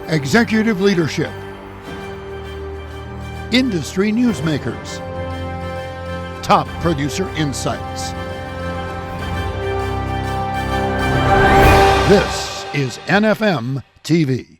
executive leadership, industry newsmakers, top producer insights. This is NFM TV.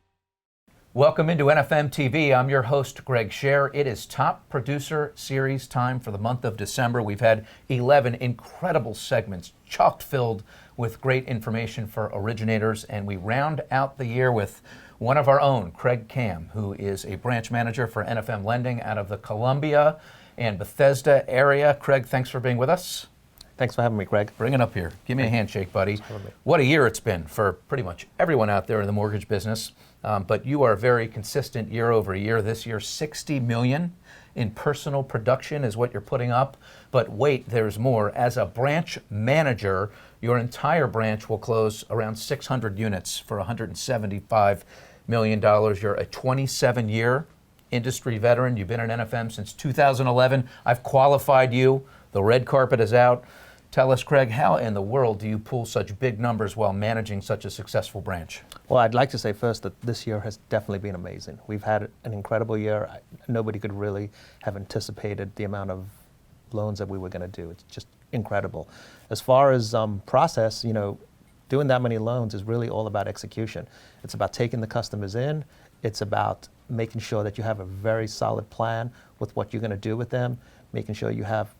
Welcome into NFM TV. I'm your host, Greg Scher. It is Top Producer Series time for the month of December. We've had 11 incredible segments, chock-filled with great information for originators, and we round out the year with one of our own, Craig Cam, who is a branch manager for NFM Lending out of the Columbia and Bethesda area. Craig, thanks for being with us. Thanks for having me, Craig. Bring it up here. Give me a handshake, buddy. What a year it's been for pretty much everyone out there in the mortgage business. But you are very consistent year over year. This year, $60 million in personal production is what you're putting up. But wait, there's more. As a branch manager, your entire branch will close around 600 units for $175 million. You're a 27-year industry veteran. You've been in NFM since 2011. I've qualified you. The red carpet is out. Tell us, Craig, how in the world do you pull such big numbers while managing such a successful branch? Well, I'd like to say first that this year has definitely been amazing. We've had an incredible year. Nobody could really have anticipated the amount of loans that we were going to do. It's just incredible. As far as process, doing that many loans is really all about execution. It's about taking the customers in. It's about making sure that you have a very solid plan with what you're going to do with them, making sure you have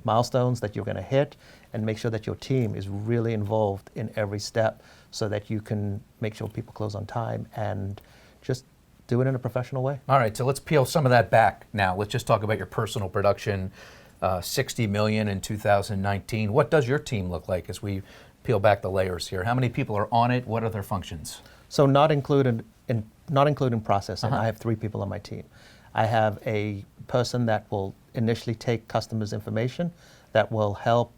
milestones that you're going to hit, and make sure that your team is really involved in every step so that you can make sure people close on time and just do it in a professional way. All right, so let's peel some of that back now. Let's just talk about your personal production, $60 million in 2019. What does your team look like as we peel back the layers here? How many people are on it? What are their functions? So not including processing, I have 3 people on my team. I have a person that will initially take customers' information, that will help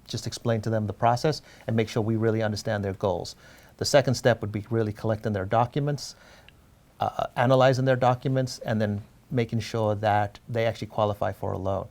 just explain to them the process and make sure we really understand their goals. The second step would be really collecting their documents, analyzing their documents, and then making sure that they actually qualify for a loan.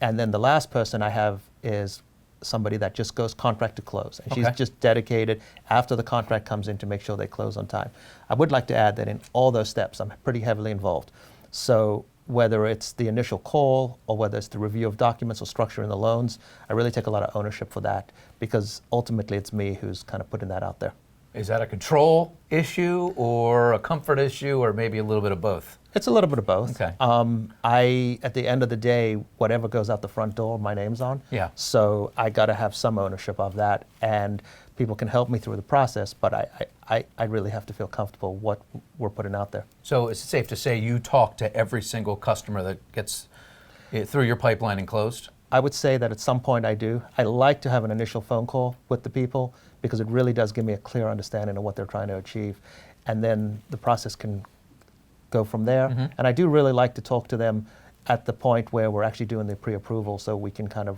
And then the last person I have is somebody that just goes contract to close. And she's just dedicated after the contract comes in to make sure they close on time. I would like to add that in all those steps, I'm pretty heavily involved. So whether it's the initial call or whether it's the review of documents or structuring the loans, I really take a lot of ownership for that because ultimately it's me who's kind of putting that out there. Is that a control issue or a comfort issue or maybe a little bit of both? It's a little bit of both. Okay. At the end of the day, whatever goes out the front door, my name's on. Yeah. So I got to have some ownership of that, and people can help me through the process, but I really have to feel comfortable what we're putting out there. So is it safe to say you talk to every single customer that gets through your pipeline and closed? I would say that at some point I do. I like to have an initial phone call with the people because it really does give me a clear understanding of what they're trying to achieve. And then the process can go from there. Mm-hmm. And I do really like to talk to them at the point where we're actually doing the pre-approval so we can kind of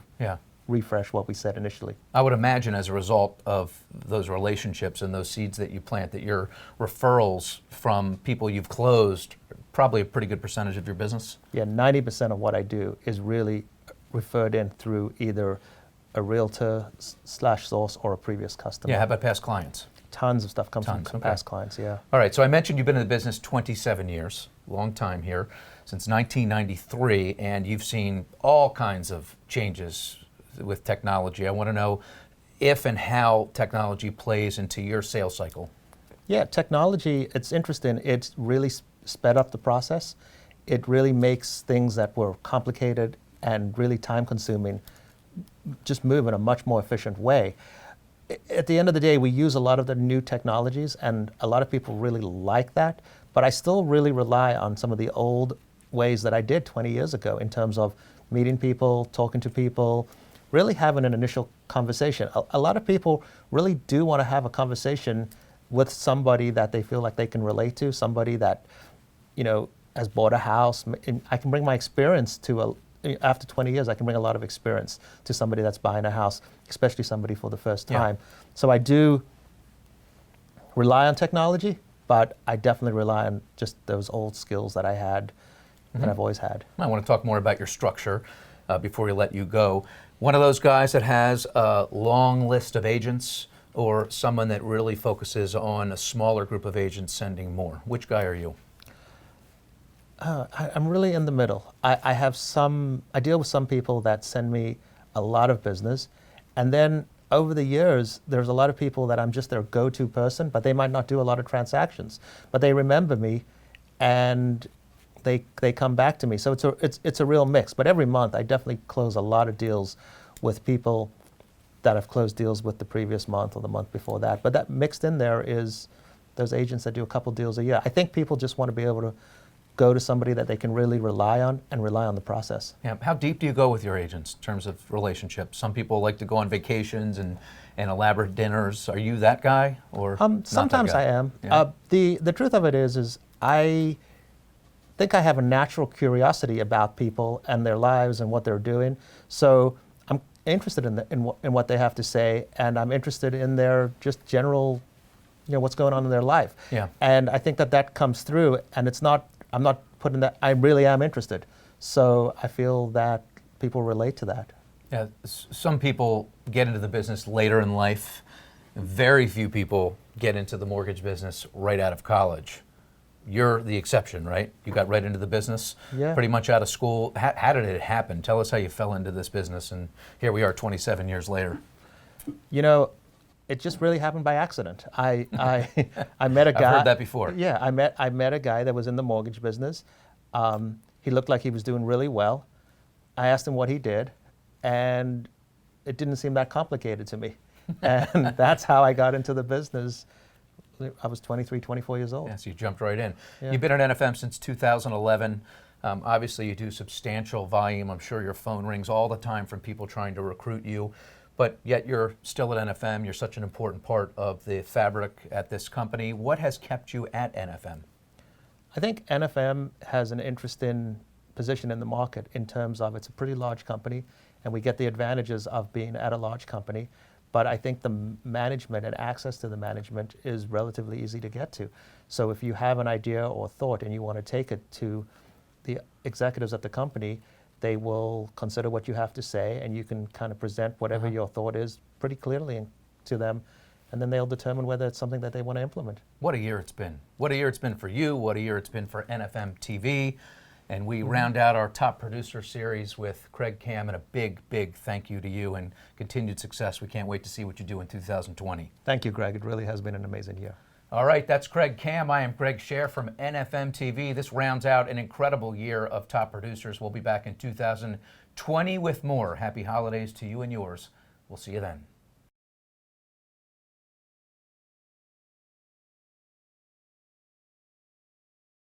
refresh what we said initially. I would imagine as a result of those relationships and those seeds that you plant that your referrals from people you've closed are probably a pretty good percentage of your business? Yeah, 90% of what I do is really referred in through either a realtor/source or a previous customer. Yeah, how about past clients? Tons of stuff comes from past clients, yeah. All right, so I mentioned you've been in the business 27 years, long time here, since 1993, and you've seen all kinds of changes with technology. I want to know if and how technology plays into your sales cycle. Yeah, technology, it's interesting. It's really sped up the process. It really makes things that were complicated and really time-consuming just move in a much more efficient way. At the end of the day, we use a lot of the new technologies, and a lot of people really like that, but I still really rely on some of the old ways that I did 20 years ago in terms of meeting people, talking to people, really having an initial conversation. A lot of people really do want to have a conversation with somebody that they feel like they can relate to, somebody that, has bought a house. And I can bring my experience after 20 years, I can bring a lot of experience to somebody that's buying a house, especially somebody for the first time. Yeah. So I do rely on technology, but I definitely rely on just those old skills that I had, that I've always had. I want to talk more about your structure before we let you go. One of those guys that has a long list of agents or someone that really focuses on a smaller group of agents sending more? Which guy are you? I'm really in the middle. I deal with some people that send me a lot of business, and then over the years, there's a lot of people that I'm just their go-to person, but they might not do a lot of transactions, but they remember me, and they come back to me. So it's a real mix. But every month, I definitely close a lot of deals with people that I've closed deals with the previous month or the month before that. But that mixed in there is those agents that do a couple deals a year. I think people just want to be able to go to somebody that they can really rely on and rely on the process. Yeah. How deep do you go with your agents in terms of relationships? Some people like to go on vacations and elaborate dinners. Are you that guy or not sometimes that guy? I am. Yeah. The truth of it is I think I have a natural curiosity about people and their lives and what they're doing. So I'm interested in what they have to say, and I'm interested in their just general, what's going on in their life. Yeah. And I think that comes through, and I'm not putting that, I really am interested. So I feel that people relate to that. Yeah, some people get into the business later in life. Very few people get into the mortgage business right out of college. You're the exception, right? You got right into the business, Yeah. pretty much out of school. How did it happen? Tell us how you fell into this business, and here we are 27 years later. It just really happened by accident. I met a guy. I've heard that before. Yeah, I met a guy that was in the mortgage business. He looked like he was doing really well. I asked him what he did, and it didn't seem that complicated to me. And that's how I got into the business. I was 23, 24 years old. Yes, you jumped right in. Yeah. You've been at NFM since 2011. Obviously, you do substantial volume. I'm sure your phone rings all the time from people trying to recruit you. But yet you're still at NFM. You're such an important part of the fabric at this company. What has kept you at NFM? I think NFM has an interesting position in the market in terms of it's a pretty large company, and we get the advantages of being at a large company. But I think the management and access to the management is relatively easy to get to. So if you have an idea or thought and you want to take it to the executives at the company, they will consider what you have to say, and you can kind of present whatever your thought is pretty clearly to them, and then they'll determine whether it's something that they want to implement. What a year it's been. What a year it's been for you. What a year it's been for NFM TV. And we round out our top producer series with Craig Cam, and a big, big thank you to you and continued success. We can't wait to see what you do in 2020. Thank you, Greg. It really has been an amazing year. All right, that's Craig Cam. I am Greg Scher from NFM TV. This rounds out an incredible year of top producers. We'll be back in 2020 with more. Happy holidays to you and yours. We'll see you then.